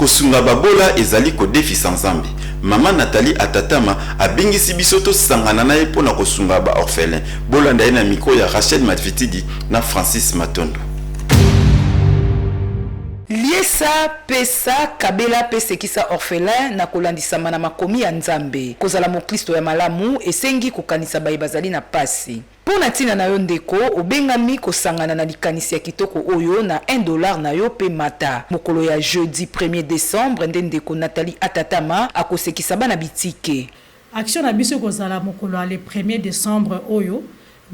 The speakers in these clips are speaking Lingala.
kosunga babola ezali ko défi sans zambi. Mama Nathalie Atatama abingisi biso to sangana na ye pona kosunga ba orphelin. Bolanda ye na micro ya Rachel Matvitidi na Francis Matondo. Liesa pesa kabela pese kisa orphelin na kolandisama na makomi ya Nzambe. Kozala mokristo ya malamu esengi kokanisa bayi bazali na pasi. Pona tina na yo ndeko obengami kosangana na likanisi ya kitoko oyo na $1 na yo pe mata. Mokolo ya jeudi 1er décembre ndeko Nathalie Atatama akosekisa bana bitike. Action na biso kozala mokolo ya le 1er décembre oyo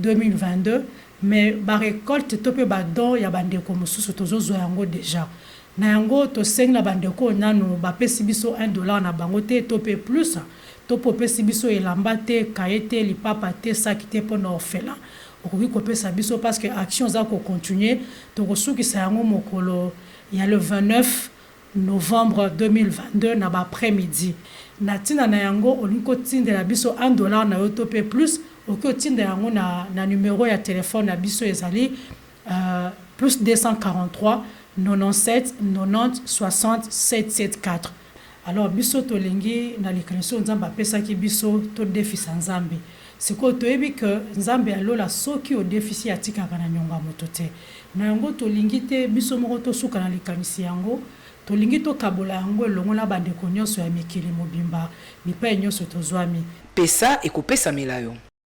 2022 mais ba récolte to pe ba don ya bandeko mosusu tozozwa yango déjà. Na yango to seng na bandeko nanu ba pesi biso $1 na bango te to pe plus. To popesi biso elamba te kaete lipapa te sakite pona orphelin. Okoki kopesa biso parce que action za ko continuer to kosukisa yango mokolo ya le 29 novembre 2022 na ba après-midi. Na tina na yango olinko tindela biso $1 na yo to pe plus. Okoki tindela yango na numéro ya téléphone na biso ezali plus 243 97 90 60 774. Alors biso to lengi na likanisi Nzambe apesaki biso to défi sans Nzambe. Siko toyebi que Nzambe alola soki o défi atikaka na nyonga moto te. Na yango to lingi te biso moko to suka na likanisi yango. To lingi to kabola yango elongo na bandeko nyonso ya mikili mobimba. Bipa nyonso tozwami. Pesa ekopesa mela yo.